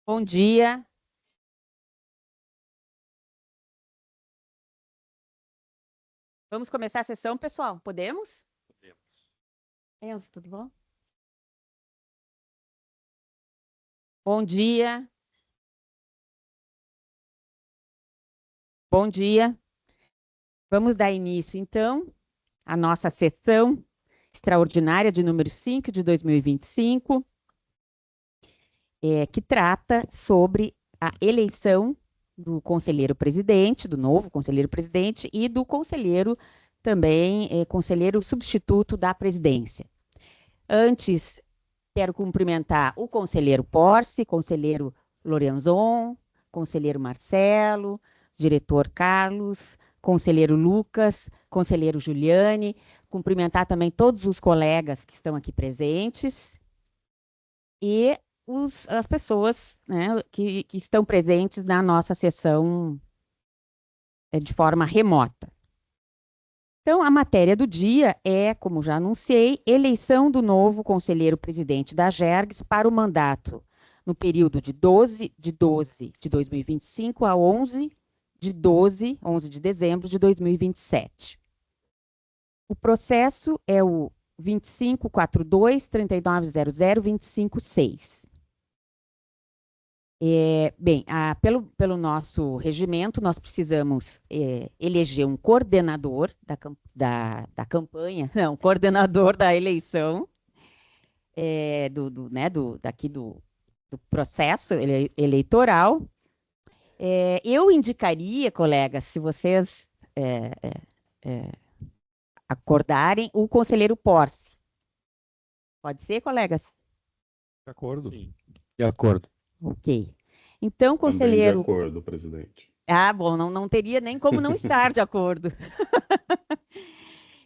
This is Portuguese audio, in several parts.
Bom dia. Vamos começar a sessão, pessoal? Podemos? Podemos. Enzo, tudo bom? Bom dia. Bom dia. Vamos dar início, então, à nossa sessão extraordinária de número 5 de 2025, que trata sobre a eleição do conselheiro-presidente, do novo conselheiro-presidente e do conselheiro também, conselheiro substituto da presidência. Antes, quero cumprimentar o conselheiro Porce, conselheiro Lorenzon, conselheiro Marcelo, diretor Carlos, conselheiro Lucas, conselheiro Juliane, cumprimentar também todos os colegas que estão aqui presentes e as pessoas, né, que estão presentes na nossa sessão de forma remota. Então, a matéria do dia é, como já anunciei, eleição do novo conselheiro-presidente da GERGS para o mandato no período de 12 de 2025 a 11 de dezembro de 2027. O processo é o 2542-3900-256. Bem, pelo nosso regimento, nós precisamos eleger um coordenador da campanha, não, coordenador da eleição, do processo eleitoral. Eu indicaria, colegas, se vocês acordarem, o conselheiro Porce. Pode ser, colegas? De acordo? Sim. De acordo. Ok. Então, Também de conselheiro... acordo, presidente. Ah, bom, não teria nem como não estar de acordo.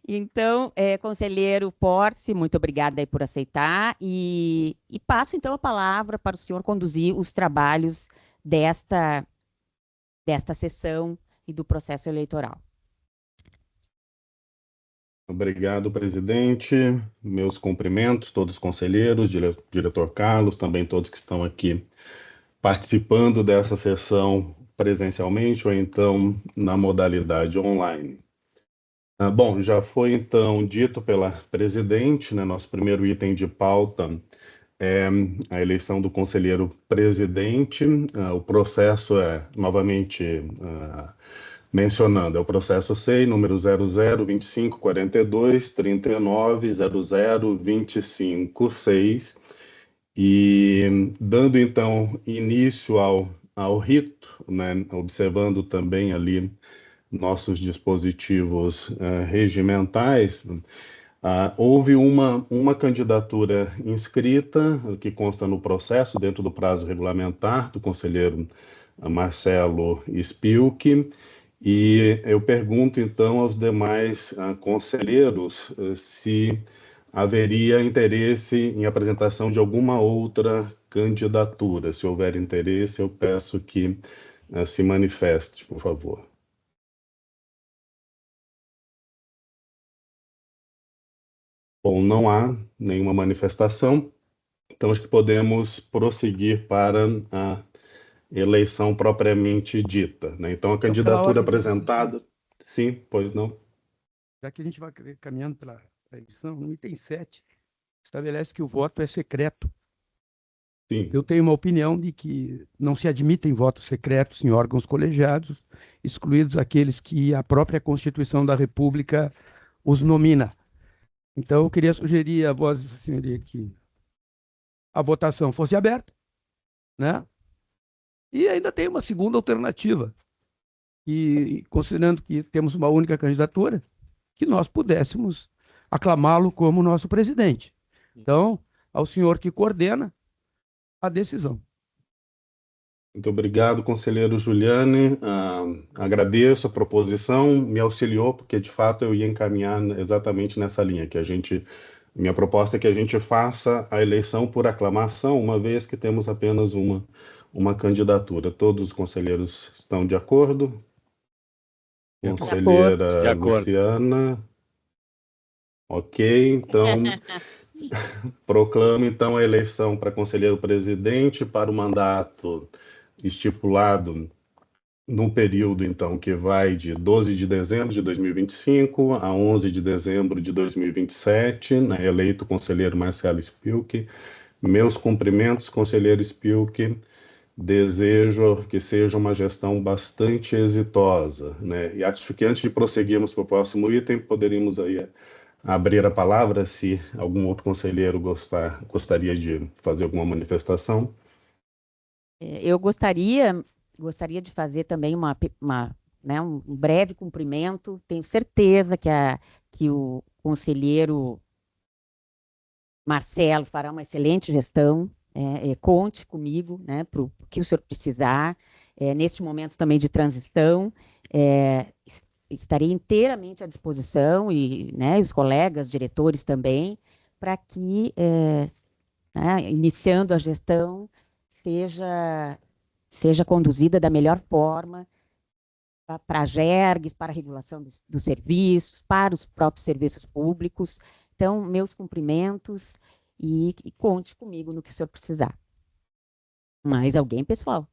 Então, conselheiro Porce, muito obrigada aí por aceitar e passo então a palavra para o senhor conduzir os trabalhos desta sessão e do processo eleitoral. Obrigado, presidente. Meus cumprimentos, todos os conselheiros, diretor Carlos, também todos que estão aqui participando dessa sessão presencialmente ou então na modalidade online. Bom, já foi então dito pela presidente, né, nosso primeiro item de pauta é a eleição do conselheiro presidente. O processo é, novamente mencionando, é o processo SEI, número 00254239002526, e dando então início ao rito, né, observando também ali nossos dispositivos regimentais. Houve uma candidatura inscrita, que consta no processo, dentro do prazo regulamentar, do conselheiro Marcelo Spilk, e eu pergunto então aos demais conselheiros se haveria interesse em apresentação de alguma outra candidatura. Se houver interesse, eu peço que se manifeste, por favor. Bom, não há nenhuma manifestação, então acho que podemos prosseguir para a eleição propriamente dita, né? Então, a candidatura apresentada... Sim, pois não? Já que a gente vai caminhando pela eleição, no item 7, estabelece que o voto é secreto. Sim. Eu tenho uma opinião de que não se admitem votos secretos em órgãos colegiados, excluídos aqueles que a própria Constituição da República os nomina. Então, eu queria sugerir a vossa senhoria que a votação fosse aberta, né? E ainda tem uma segunda alternativa, e considerando que temos uma única candidatura, que nós pudéssemos aclamá-lo como nosso presidente. Então, ao senhor que coordena a decisão. Muito obrigado, conselheiro Juliane. Agradeço a proposição, me auxiliou, porque de fato eu ia encaminhar exatamente nessa linha, minha proposta é que a gente faça a eleição por aclamação, uma vez que temos apenas uma candidatura. Todos os conselheiros estão de acordo? Conselheira De acordo. Luciana? Ok, então Proclamo, então, a eleição para conselheiro-presidente para o mandato estipulado no período, então, que vai de 12 de dezembro de 2025 a 11 de dezembro de 2027, né, eleito o conselheiro Marcelo Spilk. Meus cumprimentos, conselheiro Spilk. Desejo que seja uma gestão bastante exitosa, né? E acho que antes de prosseguirmos para o próximo item, poderíamos aí abrir a palavra se algum outro conselheiro gostaria de fazer alguma manifestação. Eu gostaria de fazer também né, um breve cumprimento. Tenho certeza que o conselheiro Marcelo fará uma excelente gestão. Conte comigo, né, para o que o senhor precisar. Neste momento também de transição, estarei inteiramente à disposição e, né, os colegas, diretores também, para que, né, iniciando a gestão, seja conduzida da melhor forma para a GERGS, para a regulação dos serviços, para os próprios serviços públicos. Então, meus cumprimentos e conte comigo no que o senhor precisar. Mais alguém, pessoal?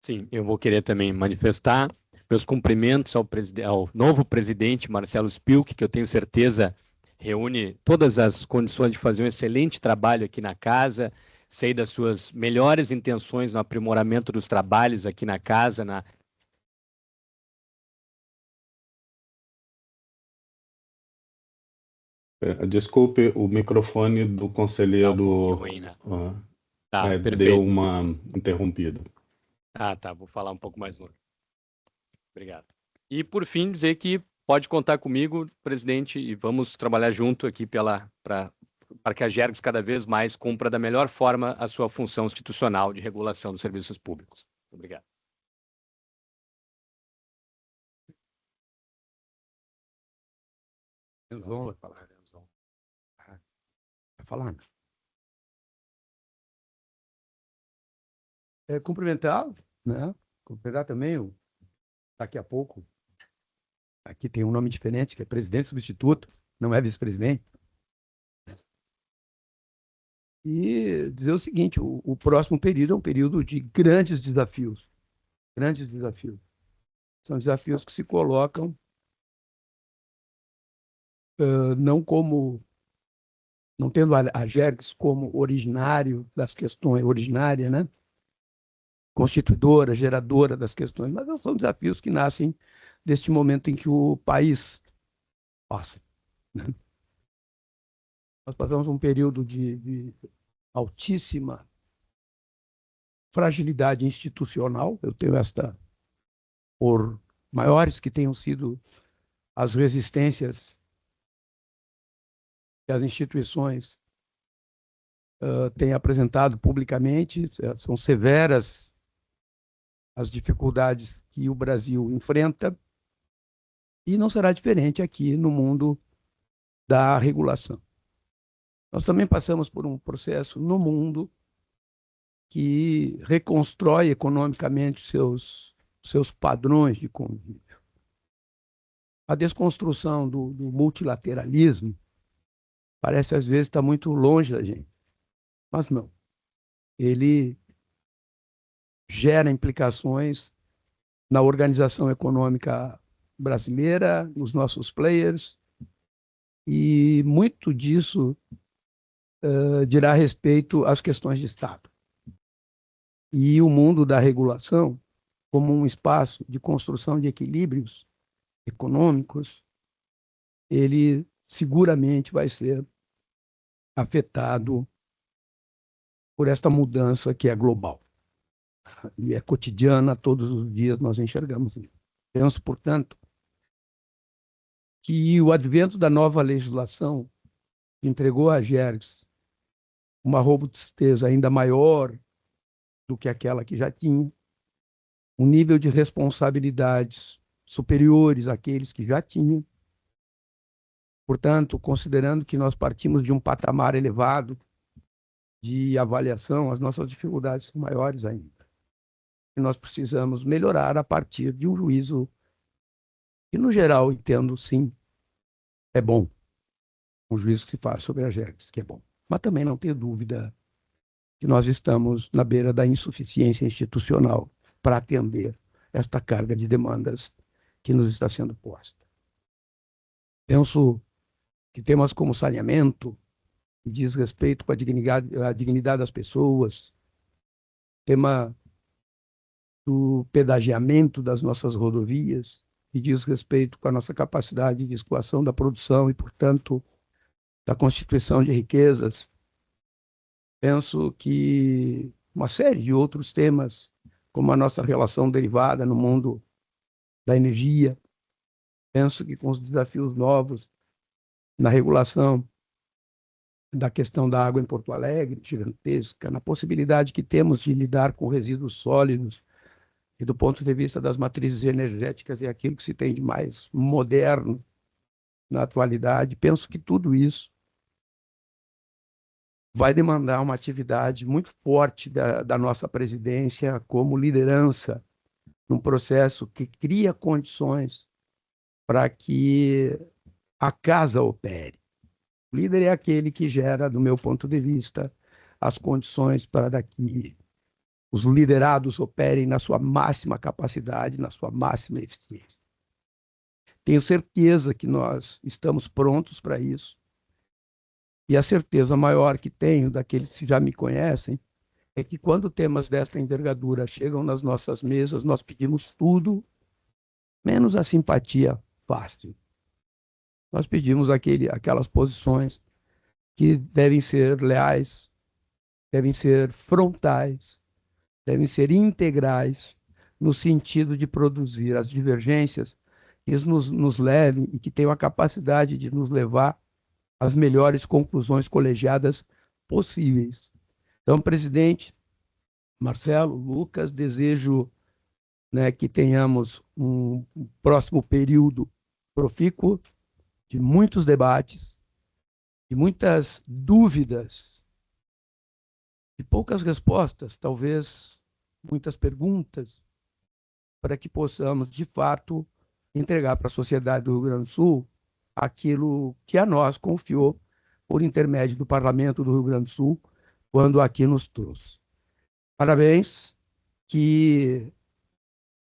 Sim, eu vou querer também manifestar meus cumprimentos ao novo presidente Marcelo Spilk, que eu tenho certeza reúne todas as condições de fazer um excelente trabalho aqui na casa. Sei das suas melhores intenções no aprimoramento dos trabalhos aqui na casa, Desculpe, o microfone do conselheiro ruim, né? Tá, deu perfeito. uma interrompida. Tá, vou falar um pouco mais longe. Obrigado. E, por fim, dizer que pode contar comigo, presidente, e vamos trabalhar junto aqui para que a GERGS cada vez mais cumpra da melhor forma a sua função institucional de regulação dos serviços públicos. Obrigado. Enzon vai falar. Vai falar. Cumprimentar, né? Cumprimentar também, daqui a pouco, aqui tem um nome diferente, que é presidente substituto, não é vice-presidente. E dizer o seguinte, o próximo período é um período de grandes desafios. Grandes desafios. São desafios que se colocam não tendo a GERGS como originária, né? Constituidora, geradora das questões, mas são desafios que nascem deste momento em que o país passa, né? Nós passamos um período de altíssima fragilidade institucional. Eu tenho por maiores que tenham sido as resistências que as instituições têm apresentado publicamente, são severas as dificuldades que o Brasil enfrenta, e não será diferente aqui no mundo da regulação. Nós também passamos por um processo no mundo que reconstrói economicamente seus padrões de convívio. A desconstrução do multilateralismo parece, às vezes, estar muito longe da gente, mas não. Ele gera implicações na organização econômica brasileira, nos nossos players, e muito disso dirá respeito às questões de Estado. E o mundo da regulação, como um espaço de construção de equilíbrios econômicos, ele seguramente vai ser afetado por esta mudança que é global e é cotidiana. Todos os dias nós enxergamos isso. Penso, portanto, que o advento da nova legislação entregou à GERGS uma robustez ainda maior do que aquela que já tinha, um nível de responsabilidades superiores àqueles que já tinha. Portanto, considerando que nós partimos de um patamar elevado de avaliação, as nossas dificuldades são maiores ainda. E nós precisamos melhorar a partir de um juízo que, no geral, entendo, sim, é bom. o juízo que se faz sobre a GERGS, que é bom. Mas também não tenho dúvida que nós estamos na beira da insuficiência institucional para atender esta carga de demandas que nos está sendo posta. Penso que temas como saneamento, que diz respeito com a dignidade das pessoas, tema do pedagiamento das nossas rodovias, que diz respeito com a nossa capacidade de escoação da produção e, portanto, da constituição de riquezas. Penso que uma série de outros temas, como a nossa relação derivada no mundo da energia, penso que com os desafios novos na regulação da questão da água em Porto Alegre, gigantesca, na possibilidade que temos de lidar com resíduos sólidos, e do ponto de vista das matrizes energéticas, é aquilo que se tem de mais moderno na atualidade. Penso que tudo isso vai demandar uma atividade muito forte da nossa presidência como liderança num processo que cria condições para que a casa opere. O líder é aquele que gera, do meu ponto de vista, as condições para que os liderados operem na sua máxima capacidade, na sua máxima eficiência. Tenho certeza que nós estamos prontos para isso. E a certeza maior que tenho daqueles que já me conhecem é que quando temas desta envergadura chegam nas nossas mesas, nós pedimos tudo, menos a simpatia fácil. Nós pedimos aquelas posições que devem ser leais, devem ser frontais, devem ser integrais, no sentido de produzir as divergências que nos levem e que tenham a capacidade de nos levar às melhores conclusões colegiadas possíveis. Então, presidente Marcelo, Lucas, desejo, né, que tenhamos um próximo período profícuo, de muitos debates, de muitas dúvidas, de poucas respostas, talvez muitas perguntas, para que possamos, de fato, entregar para a sociedade do Rio Grande do Sul aquilo que a nós confiou por intermédio do Parlamento do Rio Grande do Sul, quando aqui nos trouxe. Parabéns, que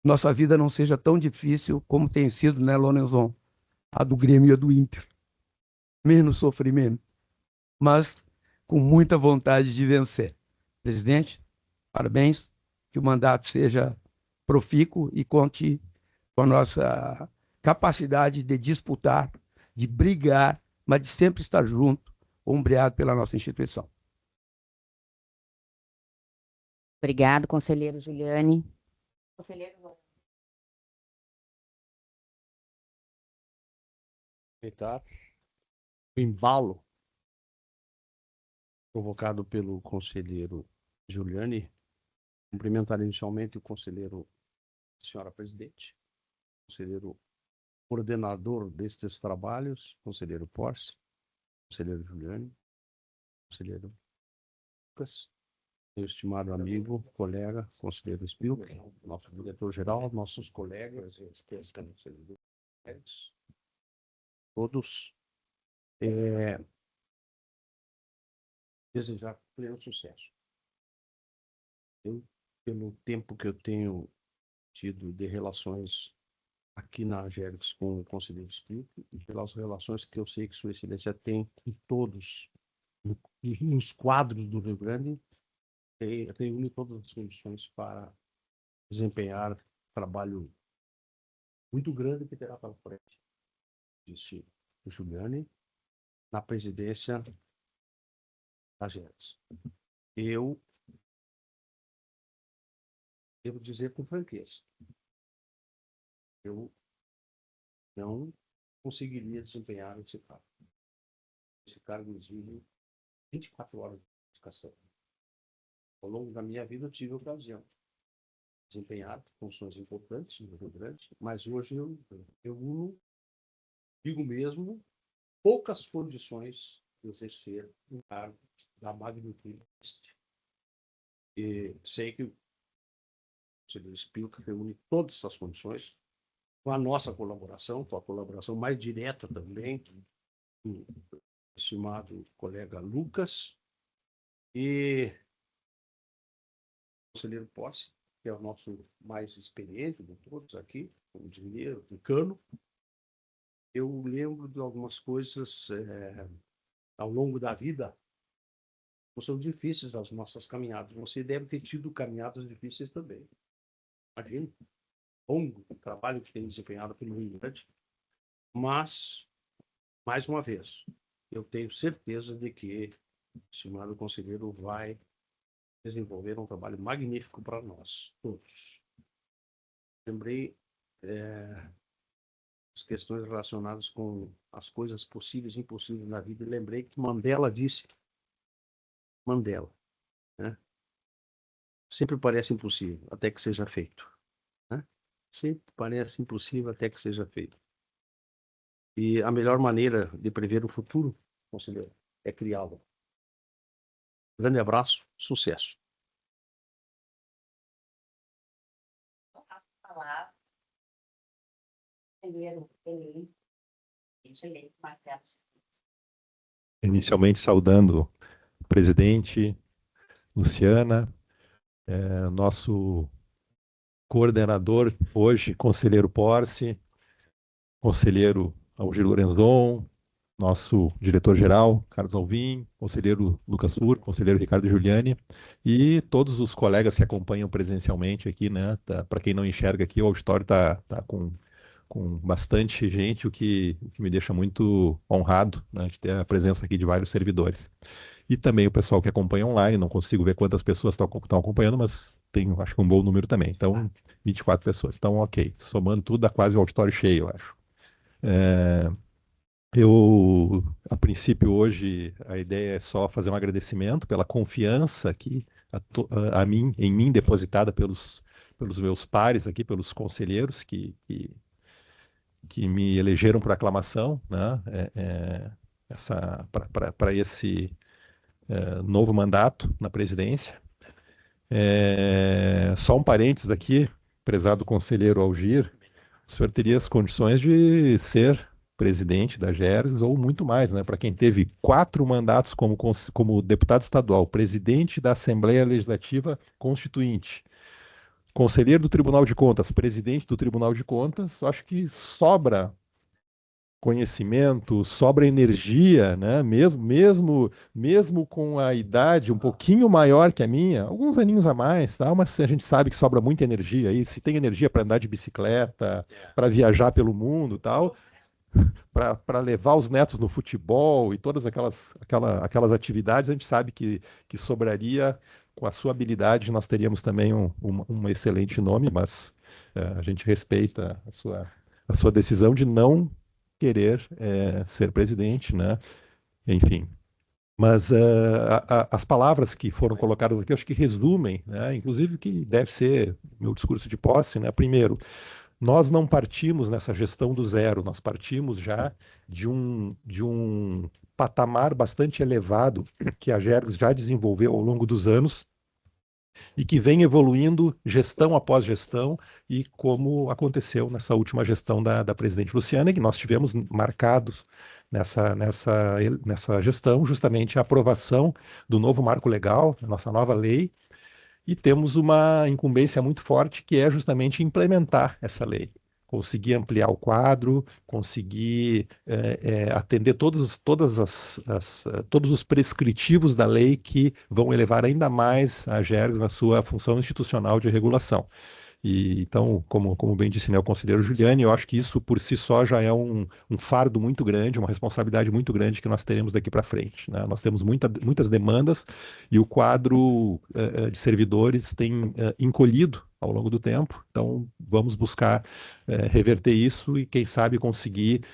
nossa vida não seja tão difícil como tem sido, né, Lonenzon? A do Grêmio e a do Inter. Menos sofrimento, mas com muita vontade de vencer. Presidente, parabéns, que o mandato seja profícuo e conte com a nossa capacidade de disputar, de brigar, mas de sempre estar junto, ombreado pela nossa instituição. Obrigado, conselheiro Juliane. Conselheiro... Aproveitar o embalo provocado pelo conselheiro Juliane, cumprimentar inicialmente o conselheiro, senhora presidente, conselheiro coordenador destes trabalhos, conselheiro Porce, conselheiro Juliane, conselheiro Lucas, meu estimado amigo, colega, conselheiro Spilk, nosso diretor-geral, nossos colegas, todos, desejar pleno sucesso. Eu, pelo tempo que eu tenho tido de relações aqui na GERGS com o conselheiro Spilk, e pelas relações que eu sei que Sua Excelência tem com todos, nos quadros do Rio Grande, reúne todas as condições para desempenhar trabalho muito grande que terá pela frente, disse o Juliane, na presidência da GERGS. Eu devo dizer com franqueza, eu não conseguiria desempenhar esse cargo. Esse cargo exige 24 horas de dedicação. Ao longo da minha vida, eu tive a ocasião de desempenhar funções importantes no Rio Grande, mas hoje eu uno, digo mesmo, poucas condições de exercer um cargo da magnitude deste. E sei que o conselheiro Spilk reúne todas essas condições, com a nossa colaboração, com a colaboração mais direta também do estimado colega Lucas, e o conselheiro Posse, que é o nosso mais experiente de todos aqui, como engenheiro, Cano. Eu lembro de algumas coisas ao longo da vida, não são difíceis as nossas caminhadas. Você deve ter tido caminhadas difíceis também. Imagina, longo trabalho que tem desempenhado pelo Rio Grande. Mas, mais uma vez, eu tenho certeza de que o estimado conselheiro vai desenvolver um trabalho magnífico para nós, todos. Lembrei as questões relacionadas com as coisas possíveis e impossíveis na vida, e lembrei que Mandela disse, né? Sempre parece impossível, até que seja feito. Né? Sempre parece impossível, até que seja feito. E a melhor maneira de prever o futuro, conselheiro, é criá-lo. Grande abraço, sucesso. Falar, conselheiro eleito Marcelo. Inicialmente saudando o presidente, Luciana, nosso coordenador hoje, conselheiro Porce, conselheiro Algir Lorenzon, nosso diretor-geral, Carlos Alvim, conselheiro Lucas Fur, conselheiro Ricardo Giuliani, e todos os colegas que acompanham presencialmente aqui, né? Para quem não enxerga aqui, o auditório está com bastante gente, o que me deixa muito honrado, né, de ter a presença aqui de vários servidores. E também o pessoal que acompanha online, não consigo ver quantas pessoas estão acompanhando, mas tem, acho que um bom número também. Então, 24 pessoas. Então, ok. Somando tudo, dá quase o auditório cheio, eu acho. A princípio, hoje, a ideia é só fazer um agradecimento pela confiança aqui, em mim, depositada pelos meus pares aqui, pelos conselheiros que me elegeram por aclamação, né, para esse novo mandato na presidência. Só um parênteses aqui, prezado conselheiro Algir, o senhor teria as condições de ser presidente da GERGS ou muito mais, né? Para quem teve 4 mandatos como deputado estadual, presidente da Assembleia Legislativa Constituinte, conselheiro do Tribunal de Contas, presidente do Tribunal de Contas, eu acho que sobra conhecimento, sobra energia, né? Mesmo com a idade um pouquinho maior que a minha, alguns aninhos a mais, tá? Mas a gente sabe que sobra muita energia aí. Se tem energia para andar de bicicleta, para viajar pelo mundo, tal, para levar os netos no futebol e todas aquelas atividades, a gente sabe que sobraria. Com a sua habilidade, nós teríamos também um excelente nome, mas a gente respeita a sua decisão de não querer ser presidente, né? Enfim. Mas as palavras que foram colocadas aqui, eu acho que resumem, né? Inclusive o que deve ser meu discurso de posse, né? Primeiro, nós não partimos nessa gestão do zero, nós partimos já de um patamar bastante elevado que a GERGS já desenvolveu ao longo dos anos e que vem evoluindo gestão após gestão, e como aconteceu nessa última gestão da presidente Luciana, que nós tivemos marcados nessa gestão justamente a aprovação do novo marco legal, a nossa nova lei, e temos uma incumbência muito forte que é justamente implementar essa lei. Conseguir ampliar o quadro, conseguir atender todos os prescritivos da lei que vão elevar ainda mais a GERGS na sua função institucional de regulação. E, então, como bem disse, né, o conselheiro Giuliani, eu acho que isso por si só já é um fardo muito grande, uma responsabilidade muito grande que nós teremos daqui para frente, né? Nós temos muitas demandas e o quadro de servidores tem encolhido ao longo do tempo, então vamos buscar reverter isso e, quem sabe, conseguir,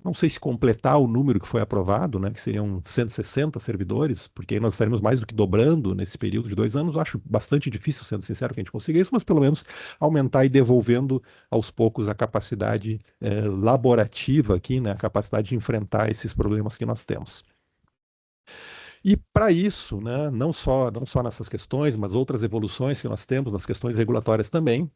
não sei se completar o número que foi aprovado, né, que seriam 160 servidores, porque aí nós estaremos mais do que dobrando nesse período de 2 anos. Eu acho bastante difícil, sendo sincero, que a gente consiga isso, mas pelo menos aumentar e devolvendo aos poucos a capacidade laborativa aqui, né, a capacidade de enfrentar esses problemas que nós temos. E para isso, né, não só nessas questões, mas outras evoluções que nós temos nas questões regulatórias também,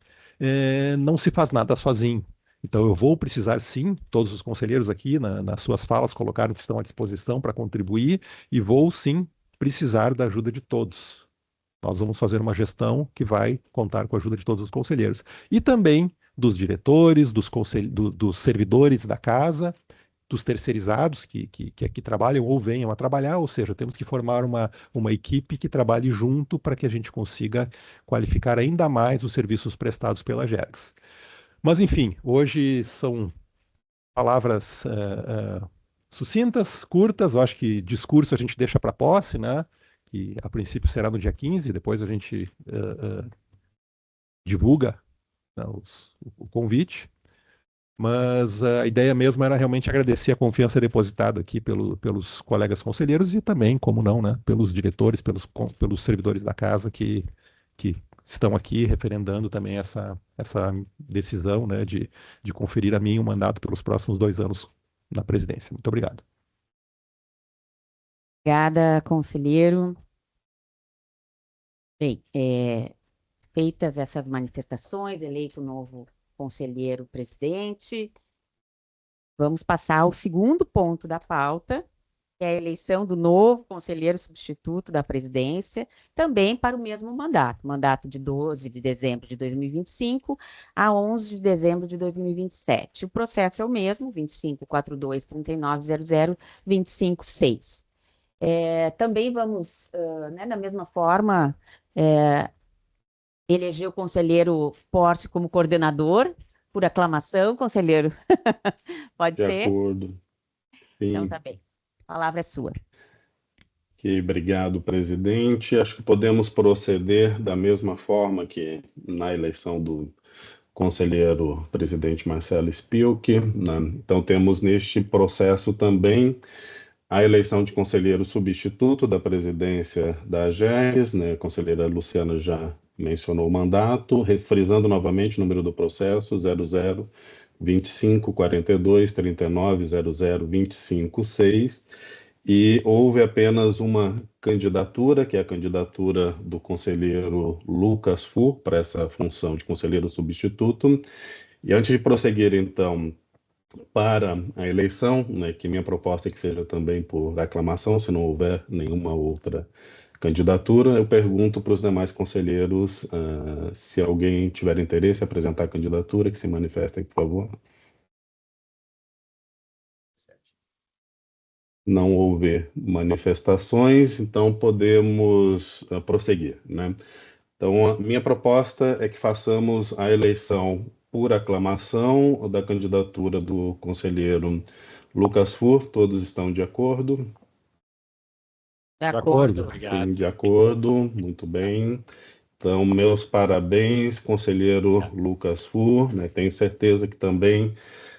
não se faz nada sozinho. Então, eu vou precisar, sim, todos os conselheiros aqui, nas suas falas, colocaram que estão à disposição para contribuir, e vou, sim, precisar da ajuda de todos. Nós vamos fazer uma gestão que vai contar com a ajuda de todos os conselheiros. E também dos diretores, dos servidores da casa, dos terceirizados que aqui trabalham ou venham a trabalhar, ou seja, temos que formar uma equipe que trabalhe junto para que a gente consiga qualificar ainda mais os serviços prestados pela Gergs. Mas, enfim, hoje são palavras sucintas, curtas. Eu acho que discurso a gente deixa para posse, né? Que a princípio será no dia 15, depois a gente divulga, né, o convite. Mas a ideia mesmo era realmente agradecer a confiança depositada aqui pelos colegas conselheiros e também, como não, né, pelos diretores, pelos servidores da casa que estão aqui referendando também essa decisão, né, de conferir a mim um mandato pelos próximos 2 anos na presidência. Muito obrigado. Obrigada, conselheiro. Bem, feitas essas manifestações, eleito o novo conselheiro presidente, vamos passar ao segundo ponto da pauta, que é a eleição do novo conselheiro substituto da presidência, também para o mesmo mandato de 12 de dezembro de 2025 a 11 de dezembro de 2027. O processo é o mesmo, 2542-3900-256. Também vamos, da mesma forma, eleger o conselheiro Porce como coordenador, por aclamação, conselheiro. Pode De ser? acordo. Então, Sim. tá bem. A palavra é sua. Ok, obrigado, presidente. Acho que podemos proceder da mesma forma que na eleição do conselheiro presidente Marcelo Spilk, né? Então, temos neste processo também a eleição de conselheiro substituto da presidência da AGERGS, né? A conselheira Luciana já mencionou o mandato, refrisando novamente o número do processo, 00254239000256, e houve apenas uma candidatura, que é a candidatura do conselheiro Lucas Fur, para essa função de conselheiro substituto. E antes de prosseguir, então, para a eleição, né, que minha proposta é que seja também por aclamação, se não houver nenhuma outra candidatura, eu pergunto para os demais conselheiros se alguém tiver interesse em apresentar a candidatura, que se manifestem, por favor. Não houve manifestações, então podemos prosseguir, né? Então, a minha proposta é que façamos a eleição por aclamação da candidatura do conselheiro Lucas Fur. Todos estão de acordo? De acordo. Obrigado. Sim, de acordo. Muito bem. Então, meus parabéns, conselheiro Lucas Fur, né? Tenho certeza que também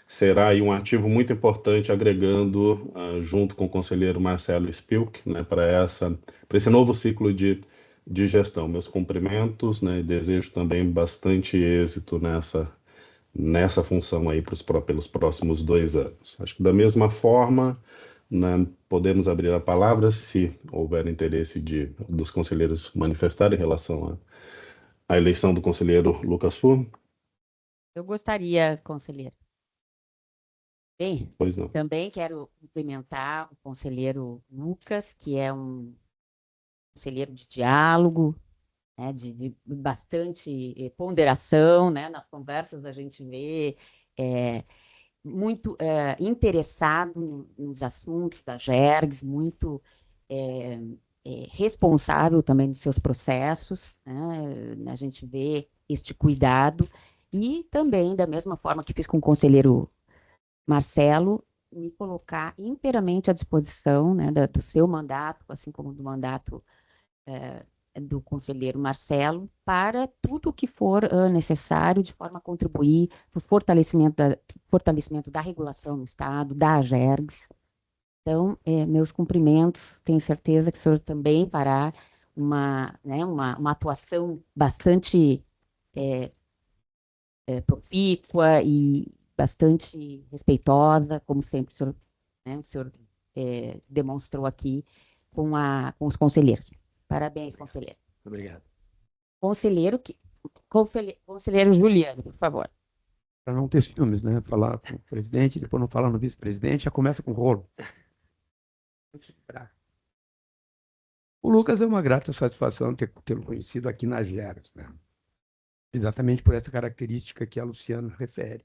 será aí um ativo muito importante, agregando, junto com o conselheiro Marcelo Spilk, né, para esse novo ciclo de gestão. Meus cumprimentos, né, e desejo também bastante êxito nessa função aí pelos próximos 2 anos. Acho que da mesma forma, né, podemos abrir a palavra se houver interesse dos conselheiros manifestarem em relação à eleição do conselheiro Lucas Fur. Eu gostaria, conselheiro. Bem, Pois não. também quero cumprimentar o conselheiro Lucas, que é um conselheiro de diálogo, né, de bastante ponderação, né, nas conversas a gente vê muito interessado nos assuntos da Gergs, muito responsável também dos seus processos, né, a gente vê este cuidado, e também, da mesma forma que fiz com o conselheiro Marcelo, me colocar inteiramente à disposição, né, do seu mandato, assim como do mandato do conselheiro Marcelo, para tudo o que for necessário, de forma a contribuir para o fortalecimento da regulação no Estado, da AGERGS. Então, meus cumprimentos, tenho certeza que o senhor também fará uma atuação bastante profícua e bastante respeitosa, como sempre o senhor demonstrou aqui com os conselheiros. Parabéns, conselheiro. Obrigado. Conselheiro Juliano, por favor. para não ter ciúmes, né? Falar com o presidente, depois não falar no vice-presidente, já começa com rolo. O Lucas é uma grata satisfação tê-lo conhecido aqui na Geros, né? Exatamente por essa característica que a Luciana refere.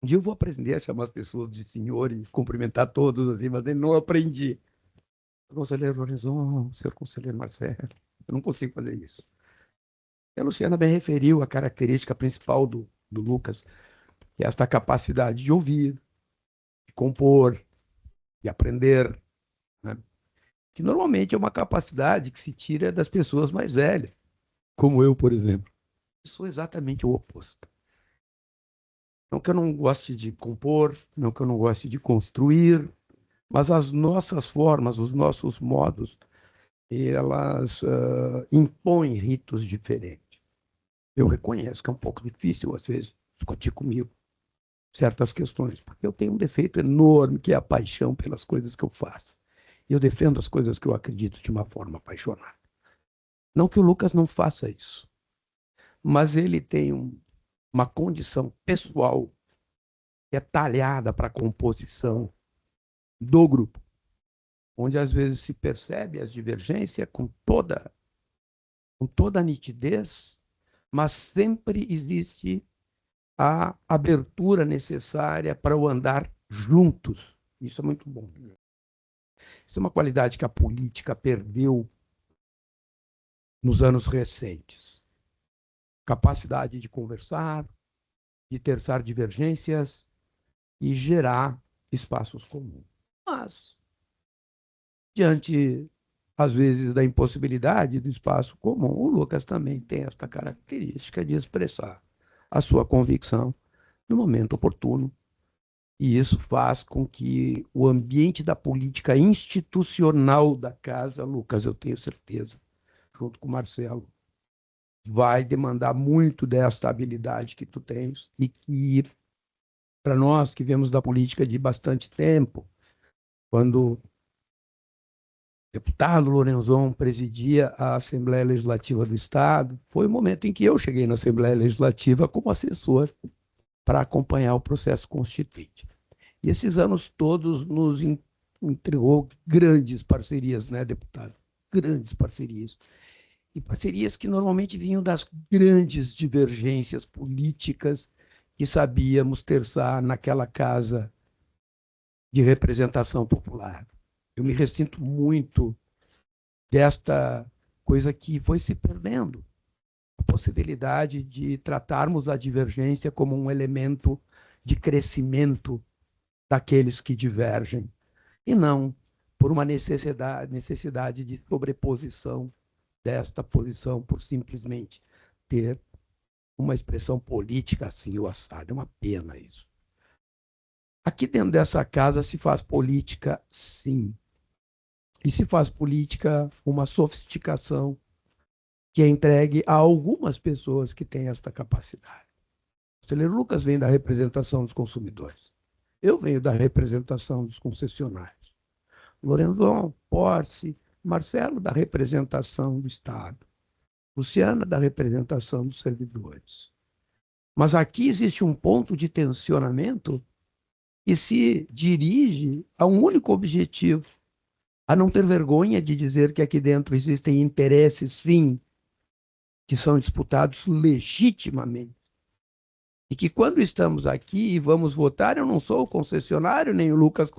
Um dia eu vou aprender a chamar as pessoas de senhor e cumprimentar todos, assim, mas eu não aprendi. Conselheiro Lorenzon, senhor conselheiro Marcelo, eu não consigo fazer isso. E a Luciana bem referiu a característica principal do Lucas, que é esta capacidade de ouvir, de compor, de aprender, né? Que normalmente é uma capacidade que se tira das pessoas mais velhas, como eu, por exemplo. Eu sou exatamente o oposto. Não que eu não goste de compor, não que eu não goste de construir, mas as nossas formas, os nossos modos, elas impõem ritos diferentes. Eu reconheço que é um pouco difícil, às vezes, discutir comigo certas questões, porque eu tenho um defeito enorme, que é a paixão pelas coisas que eu faço. E eu defendo as coisas que eu acredito de uma forma apaixonada. Não que o Lucas não faça isso, mas ele tem uma condição pessoal que é talhada para a composição do grupo, onde às vezes se percebe as divergências com toda a nitidez, mas sempre existe a abertura necessária para o andar juntos. Isso é muito bom. Isso é uma qualidade que a política perdeu nos anos recentes. Capacidade de conversar, de terçar divergências e gerar espaços comuns. Mas, diante, às vezes, da impossibilidade do espaço comum, o Lucas também tem esta característica de expressar a sua convicção no momento oportuno. E isso faz com que o ambiente da política institucional da casa, Lucas, eu tenho certeza, junto com o Marcelo, vai demandar muito desta habilidade que tu tens e que, para nós que viemos da política de bastante tempo, quando o deputado Lorenzon presidia a Assembleia Legislativa do Estado, foi o momento em que eu cheguei na Assembleia Legislativa como assessor para acompanhar o processo constituinte. E esses anos todos nos entregou grandes parcerias, né, deputado? Grandes parcerias. E parcerias que normalmente vinham das grandes divergências políticas que sabíamos terçar naquela casa de representação popular. Eu me ressinto muito desta coisa que foi se perdendo, a possibilidade de tratarmos a divergência como um elemento de crescimento daqueles que divergem, e não por uma necessidade de sobreposição desta posição por simplesmente ter uma expressão política assim ou assado. É uma pena isso. Aqui dentro dessa casa se faz política, sim. E se faz política uma sofisticação que é entregue a algumas pessoas que têm esta capacidade. O conselheiro Lucas vem da representação dos consumidores. Eu venho da representação dos concessionários. Lorenzon, Porce, Marcelo da representação do Estado. Luciana da representação dos servidores. Mas aqui existe um ponto de tensionamento que se dirige a um único objetivo, a não ter vergonha de dizer que aqui dentro existem interesses, sim, que são disputados legitimamente. E que quando estamos aqui e vamos votar, eu não sou o concessionário, nem o Lucas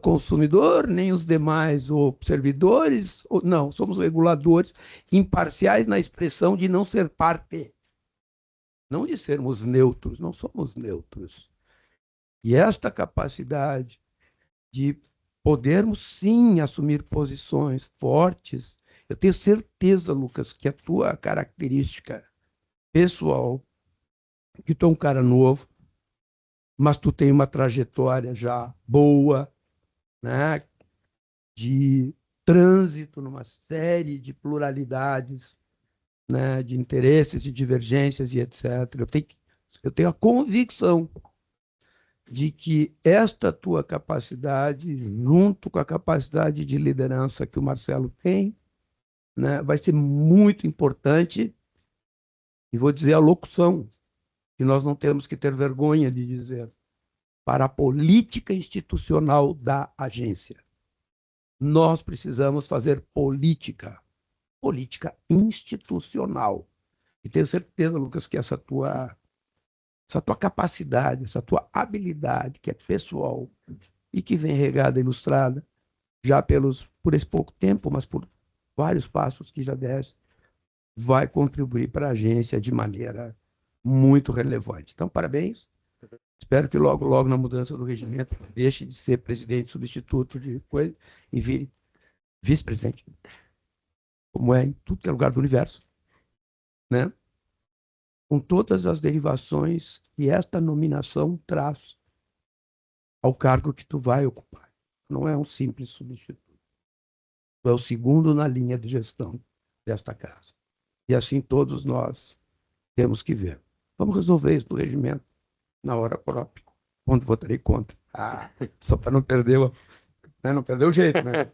consumidor, nem os demais ou servidores, não, somos reguladores imparciais na expressão de não ser parte, não de sermos neutros, não somos neutros. E esta capacidade de podermos, sim, assumir posições fortes, eu tenho certeza, Lucas, que a tua característica pessoal, que tu é um cara novo, mas tu tem uma trajetória já boa, né, de trânsito numa série de pluralidades, né, de interesses, de divergências e etc. Eu tenho a convicção de que esta tua capacidade, junto com a capacidade de liderança que o Marcelo tem, né, vai ser muito importante, e vou dizer a locução, que nós não temos que ter vergonha de dizer, para a política institucional da agência. Nós precisamos fazer política institucional. E tenho certeza, Lucas, que essa tua capacidade, essa tua habilidade, que é pessoal e que vem regada, ilustrada, já por esse pouco tempo, mas por vários passos que já deste, vai contribuir para a agência de maneira muito relevante. Então, parabéns. Espero que logo, logo, na mudança do regimento, deixe de ser presidente substituto de coisa e vire vice-presidente, como é em tudo que é lugar do universo, né? Com todas as derivações que esta nomeação traz ao cargo que tu vai ocupar. Não é um simples substituto. Tu é o segundo na linha de gestão desta casa. E assim todos nós temos que ver. Vamos resolver isso do regimento na hora própria, quando votarei contra. Só para não perder não perder o jeito, né?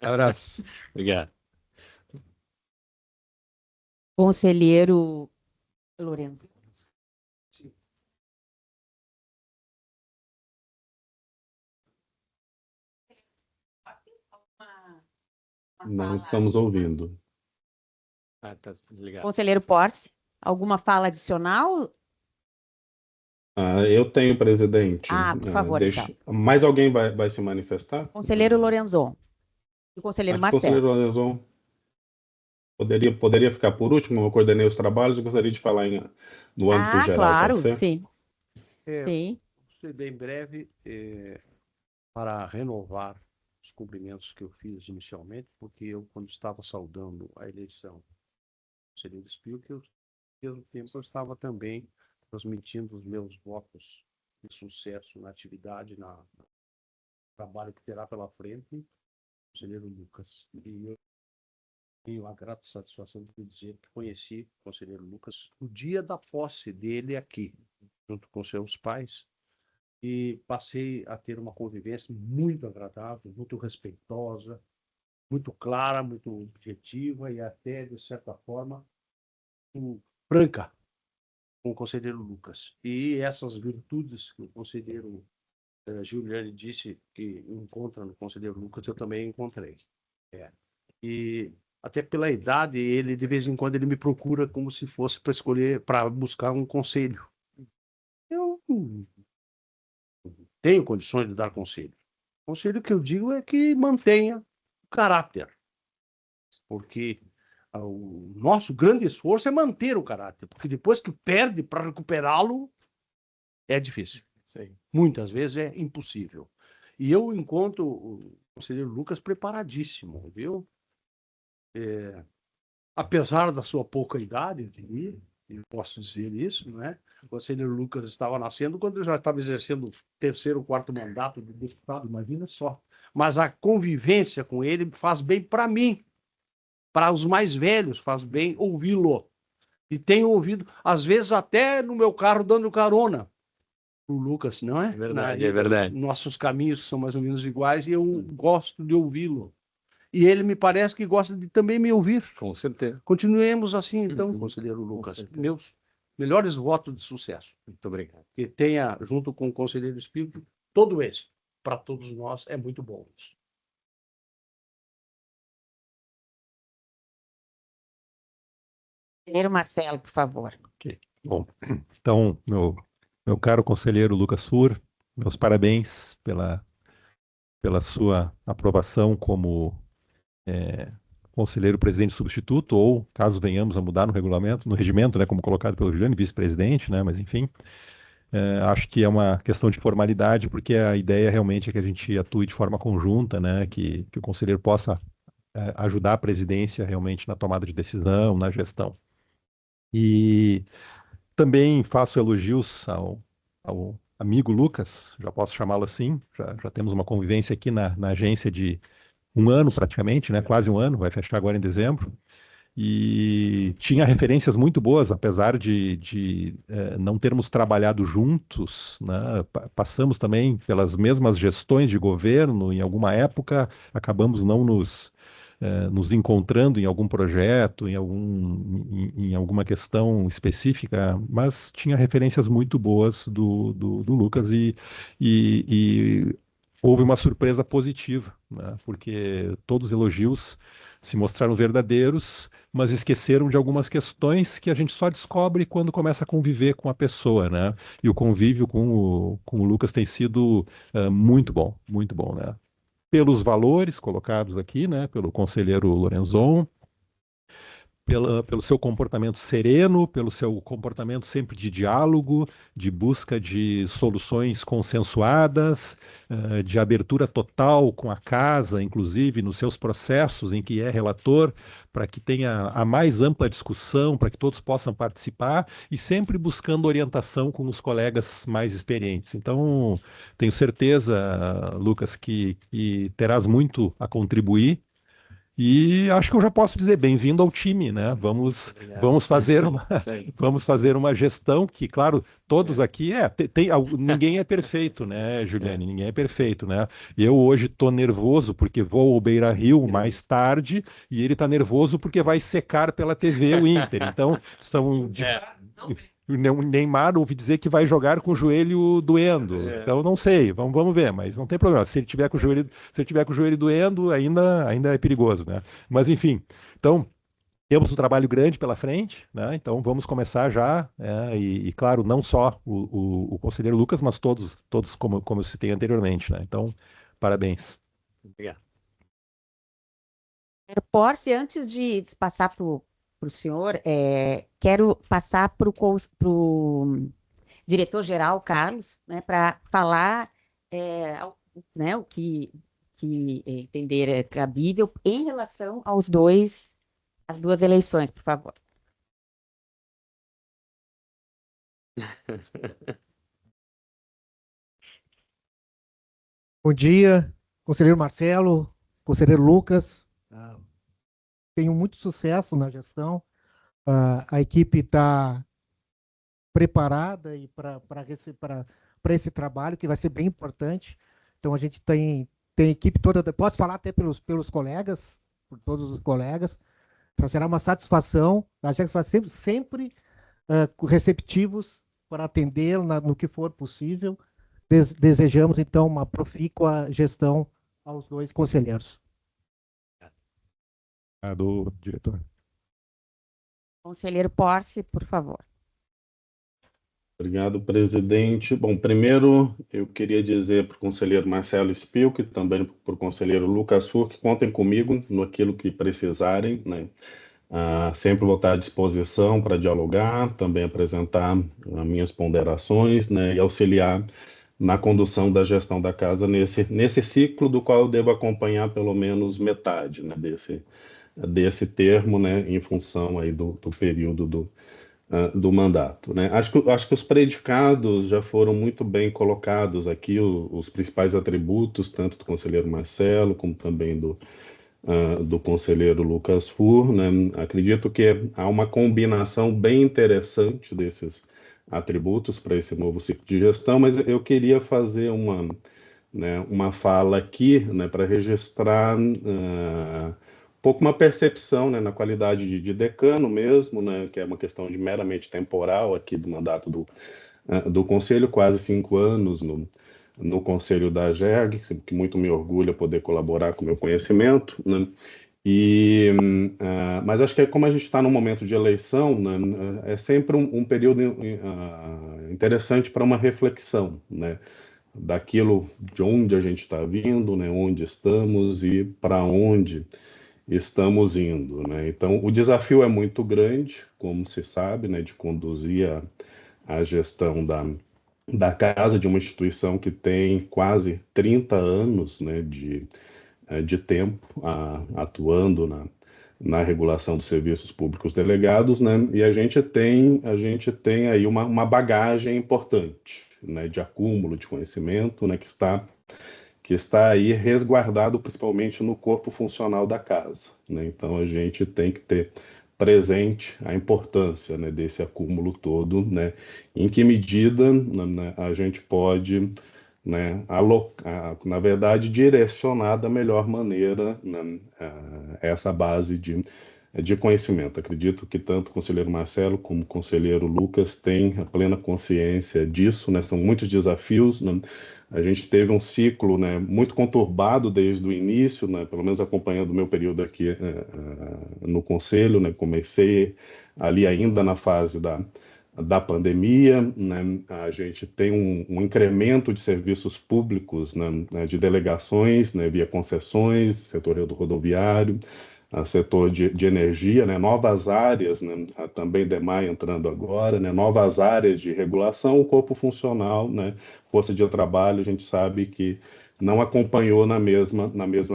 Abraço. Obrigado. Conselheiro Lourenço. Não estamos ouvindo. Tá desligado. Conselheiro Porce, alguma fala adicional? Eu tenho, presidente. Por favor, então. Mais alguém vai se manifestar? Conselheiro Lorenzon. E o conselheiro Acho que o Marcelo. conselheiro Lorenzon poderia ficar por último. Eu coordenei os trabalhos e gostaria de falar no âmbito geral. Claro, pode ser? sim. Sim. Vou ser bem breve para renovar os cumprimentos que eu fiz inicialmente, porque eu, quando estava saudando a eleição do conselheiro Spilk, ao mesmo tempo eu estava também transmitindo os meus votos de sucesso na atividade, no trabalho que terá pela frente, o conselheiro Lucas. E eu tenho a grata satisfação de dizer que conheci o conselheiro Lucas no dia da posse dele aqui, junto com seus pais, e passei a ter uma convivência muito agradável, muito respeitosa, muito clara, muito objetiva e até, de certa forma, franca com o conselheiro Lucas. E essas virtudes que o conselheiro Giuliani disse que encontra no conselheiro Lucas, eu também encontrei. E até pela idade, ele de vez em quando ele me procura como se fosse para buscar um conselho. Eu tenho condições de dar conselho. O conselho que eu digo é que mantenha o caráter, porque o nosso grande esforço é manter o caráter, porque depois que perde, para recuperá-lo é difícil. Sim. Muitas vezes é impossível. E eu encontro o conselheiro Lucas preparadíssimo, viu? Apesar da sua pouca idade, eu posso dizer isso, né? O conselheiro Lucas estava nascendo quando eu já estava exercendo o terceiro ou quarto mandato de deputado, imagina só. Mas a convivência com ele faz bem para mim, para os mais velhos, faz bem ouvi-lo. E tenho ouvido, às vezes até no meu carro dando carona o Lucas, não é? É verdade, é verdade. Nossos caminhos são mais ou menos iguais e eu gosto de ouvi-lo. E ele me parece que gosta de também me ouvir. Com certeza. Continuemos assim, então, conselheiro Lucas. Meus melhores votos de sucesso. Muito obrigado. Que tenha, junto com o conselheiro Espírito, todo esse. Para todos nós é muito bom isso. Conselheiro Marcelo, por favor. Ok. Bom, então, meu caro conselheiro Lucas Fur, meus parabéns pela sua aprovação como conselheiro presidente substituto, ou caso venhamos a mudar no regulamento, no regimento, né, como colocado pelo Juliano, vice-presidente, né, mas enfim, acho que é uma questão de formalidade, porque a ideia realmente é que a gente atue de forma conjunta, né, que o conselheiro possa ajudar a presidência realmente na tomada de decisão, na gestão. E também faço elogios ao amigo Lucas, já posso chamá-lo assim, já temos uma convivência aqui na agência de um ano praticamente, né? Quase um ano, vai fechar agora em dezembro, e tinha referências muito boas, apesar de não termos trabalhado juntos, né? Passamos também pelas mesmas gestões de governo, em alguma época acabamos não nos nos encontrando em algum projeto, em alguma questão específica, mas tinha referências muito boas do Lucas e houve uma surpresa positiva, né? Porque todos os elogios se mostraram verdadeiros, mas esqueceram de algumas questões que a gente só descobre quando começa a conviver com a pessoa, né? E o convívio com o Lucas tem sido muito bom, né? Pelos valores colocados aqui, né? Pelo conselheiro Lorenzon, pelo seu comportamento sereno, pelo seu comportamento sempre de diálogo, de busca de soluções consensuadas, de abertura total com a casa, inclusive nos seus processos em que é relator, para que tenha a mais ampla discussão, para que todos possam participar e sempre buscando orientação com os colegas mais experientes. Então, tenho certeza, Lucas, que terás muito a contribuir. E acho que eu já posso dizer bem-vindo ao time, né? Vamos fazer vamos fazer uma gestão que, claro, todos aqui ninguém é perfeito, né, Juliane? Ninguém é perfeito, né? Eu hoje estou nervoso porque vou ao Beira-Rio mais tarde e ele está nervoso porque vai secar pela TV o Inter. Então, o Neymar ouvi dizer que vai jogar com o joelho doendo. Então não sei, vamos ver, mas não tem problema. Se ele tiver com o joelho doendo, ainda é perigoso, né? Mas enfim, então temos um trabalho grande pela frente, né? Então vamos começar já, e claro, não só o conselheiro Lucas, mas todos como eu citei anteriormente, né? Então, parabéns. Obrigado. Porce, antes de passar para o senhor, quero passar para o diretor-geral, Carlos, né, para falar né, o que entender é cabível em relação às duas eleições, por favor. Bom dia, conselheiro Marcelo, conselheiro Lucas. Tenho muito sucesso na gestão. A equipe está preparada para esse trabalho, que vai ser bem importante. Então, a gente tem equipe toda. Posso falar até pelos colegas, por todos os colegas. Então, será uma satisfação. A gente vai sempre receptivos para atender no que for possível. Desejamos, então, uma profícua gestão aos dois conselheiros. Do diretor. Conselheiro Porce, por favor. Obrigado, presidente. Bom, primeiro eu queria dizer para o conselheiro Marcelo Spilk e também para o conselheiro Lucas Fur que contem comigo no aquilo que precisarem, né? Sempre vou estar à disposição para dialogar, também apresentar as minhas ponderações, né, e auxiliar na condução da gestão da casa nesse ciclo do qual eu devo acompanhar pelo menos metade, né, desse termo, né, em função aí do período do mandato, né? Acho que os predicados já foram muito bem colocados aqui, os principais atributos, tanto do conselheiro Marcelo, como também do conselheiro Lucas Fur, né? Acredito que há uma combinação bem interessante desses atributos para esse novo ciclo de gestão, mas eu queria fazer uma fala aqui, né, para registrar um pouco uma percepção, né, na qualidade de decano mesmo, né, que é uma questão de meramente temporal aqui do mandato do Conselho, quase 5 anos no Conselho da GERG, que muito me orgulha poder colaborar com o meu conhecimento, né, mas acho que como a gente está num momento de eleição, né, é sempre um período interessante para uma reflexão, né, daquilo de onde a gente está vindo, né, onde estamos e para onde estamos indo, né? Então, o desafio é muito grande, como se sabe, né, de conduzir a gestão da casa, de uma instituição que tem quase 30 anos, né, de tempo atuando na regulação dos serviços públicos delegados, né? E a gente tem aí uma bagagem importante, né, de acúmulo de conhecimento, né, que está aí resguardado principalmente no corpo funcional da casa, né? Então a gente tem que ter presente a importância, né, desse acúmulo todo, né? Em que medida, né, a gente pode né, na verdade, direcionar da melhor maneira, né, essa base de conhecimento. Acredito que tanto o conselheiro Marcelo como o conselheiro Lucas têm a plena consciência disso, né? São muitos desafios, né? A gente teve um ciclo, né, muito conturbado desde o início, né, pelo menos acompanhando o meu período aqui no conselho, né? Comecei ali ainda na fase da pandemia, né? A gente tem um incremento de serviços públicos, né, de delegações, né, via concessões, setor rodoviário, setor de energia, né, novas áreas, né, também DEMAI entrando agora, né, novas áreas de regulação, o corpo funcional, né, força de trabalho, a gente sabe que não acompanhou na mesma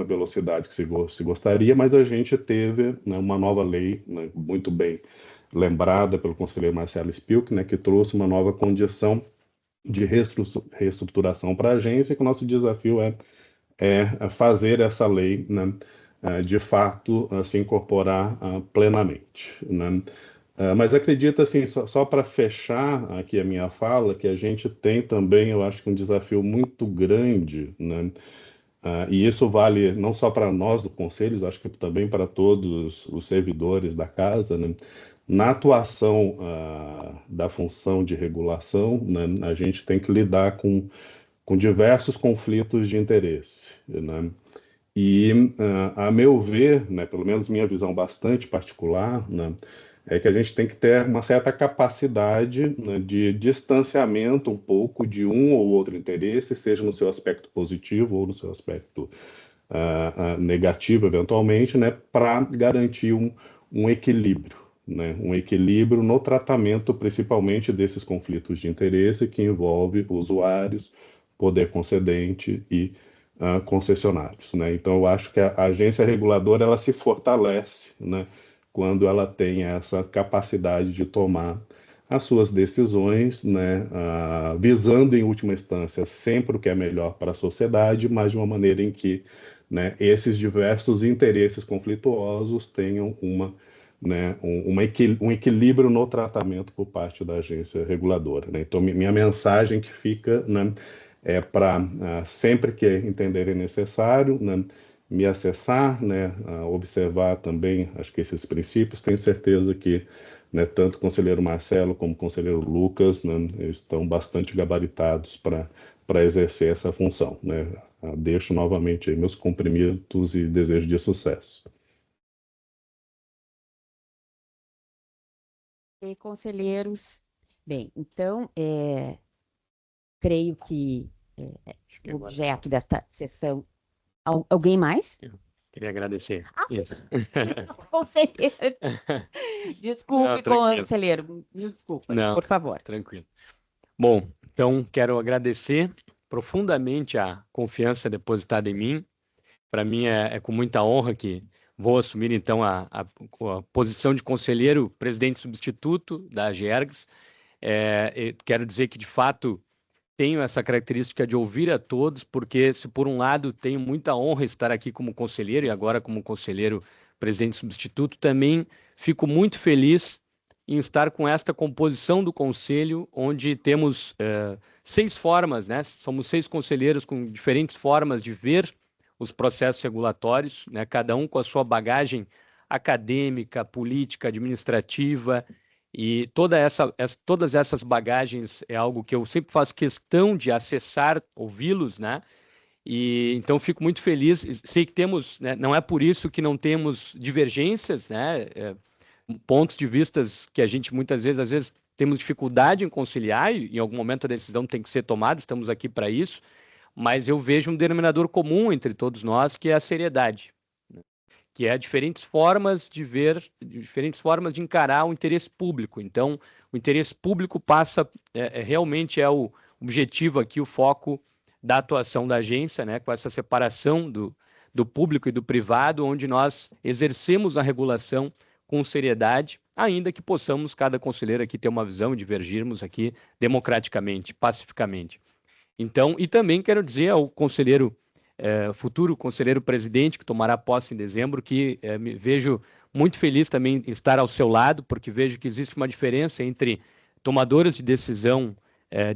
velocidade que se gostaria, mas a gente teve, né, uma nova lei, né, muito bem lembrada pelo conselheiro Marcelo Spilk, né, que trouxe uma nova condição de reestruturação para a agência, que o nosso desafio é fazer essa lei, né, de fato, se incorporar plenamente, né? Mas acredito, assim, só para fechar aqui a minha fala, que a gente tem também, eu acho que um desafio muito grande, né? E isso vale não só para nós do Conselho, acho que também para todos os servidores da casa, né? Na atuação da função de regulação, né, a gente tem que lidar com diversos conflitos de interesse, né? E, a meu ver, né, pelo menos minha visão bastante particular, né, é que a gente tem que ter uma certa capacidade, né, de distanciamento um pouco de um ou outro interesse, seja no seu aspecto positivo ou no seu aspecto negativo, eventualmente, né, para garantir um equilíbrio, né, um equilíbrio no tratamento, principalmente desses conflitos de interesse que envolve usuários, poder concedente e concessionários, né? Então, eu acho que a agência reguladora ela se fortalece, né, quando ela tem essa capacidade de tomar as suas decisões, né, visando em última instância sempre o que é melhor para a sociedade, mas de uma maneira em que, né, esses diversos interesses conflituosos tenham né, um equilíbrio no tratamento por parte da agência reguladora, né? Então, minha mensagem que fica, né, é para sempre que entenderem necessário, né, me acessar, né, observar também, acho que esses princípios, tenho certeza que, né, tanto o conselheiro Marcelo como o conselheiro Lucas, né, estão bastante gabaritados para exercer essa função, né. Deixo novamente aí meus cumprimentos e desejo de sucesso. E conselheiros, bem, então, creio que o objeto desta sessão. Alguém mais? Queria agradecer. Isso. Conselheiro. Desculpe, Não, conselheiro. Mil desculpas, Não, por favor. tranquilo. Bom, então quero agradecer profundamente a confiança depositada em mim. Para mim é com muita honra que vou assumir então a posição de conselheiro presidente substituto da AGERGS. Quero dizer que de fato tenho essa característica de ouvir a todos, porque se por um lado tenho muita honra estar aqui como conselheiro e agora como conselheiro presidente substituto, também fico muito feliz em estar com esta composição do conselho, onde temos 6 formas, né? Somos 6 conselheiros com diferentes formas de ver os processos regulatórios, né? Cada um com a sua bagagem acadêmica, política, administrativa, e todas essas bagagens é algo que eu sempre faço questão de acessar, ouvi-los, né? E então fico muito feliz. Sei que temos, né, não é por isso que não temos divergências, né? Pontos de vistas que a gente muitas vezes, às vezes, temos dificuldade em conciliar e em algum momento a decisão tem que ser tomada, estamos aqui para isso, mas eu vejo um denominador comum entre todos nós, que é a seriedade, que é diferentes formas de ver, diferentes formas de encarar o interesse público. Então, o interesse público passa, realmente é o objetivo aqui, o foco da atuação da agência, né, com essa separação do público e do privado, onde nós exercemos a regulação com seriedade, ainda que possamos, cada conselheiro aqui, ter uma visão e divergirmos aqui democraticamente, pacificamente. Então, e também quero dizer ao conselheiro futuro conselheiro presidente, que tomará posse em dezembro, que me vejo muito feliz também em estar ao seu lado, porque vejo que existe uma diferença entre tomadores de decisão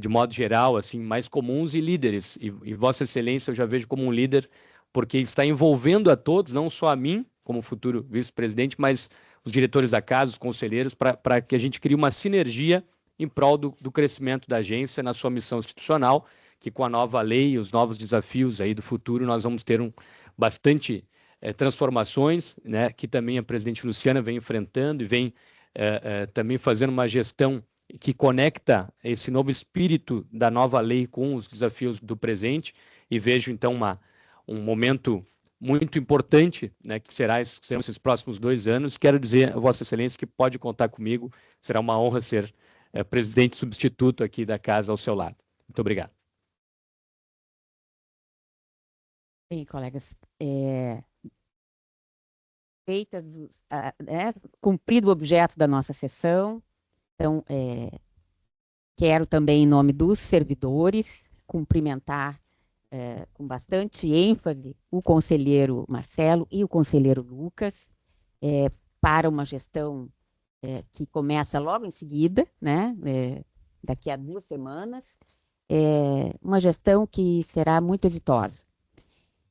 de modo geral, assim, mais comuns e líderes. E Vossa Excelência eu já vejo como um líder, porque está envolvendo a todos, não só a mim, como futuro vice-presidente, mas os diretores da casa, os conselheiros, para que a gente crie uma sinergia em prol do crescimento da agência na sua missão institucional, que com a nova lei e os novos desafios aí do futuro, nós vamos ter bastante transformações, né, que também a presidente Luciana vem enfrentando e vem também fazendo uma gestão que conecta esse novo espírito da nova lei com os desafios do presente, e vejo então um momento muito importante, né, que serão esses próximos 2 anos. Quero dizer a Vossa Excelência que pode contar comigo, será uma honra ser presidente substituto aqui da casa ao seu lado. Muito obrigado. Bem, colegas, cumprido o objeto da nossa sessão, então, quero também, em nome dos servidores, cumprimentar com bastante ênfase o conselheiro Marcelo e o conselheiro Lucas, para uma gestão que começa logo em seguida, né, daqui a 2 semanas, uma gestão que será muito exitosa.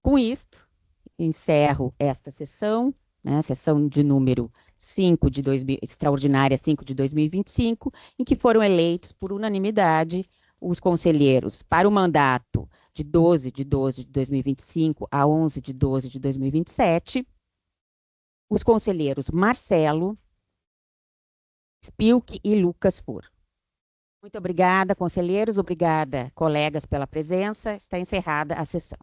Com isto, encerro esta sessão, né, sessão de número 5 extraordinária 5 de 2025, em que foram eleitos por unanimidade os conselheiros para o mandato de 12 de 2025 a 11 de 12 de 2027, os conselheiros Marcelo, Spilk e Lucas Fur. Muito obrigada, conselheiros, obrigada, colegas, pela presença. Está encerrada a sessão.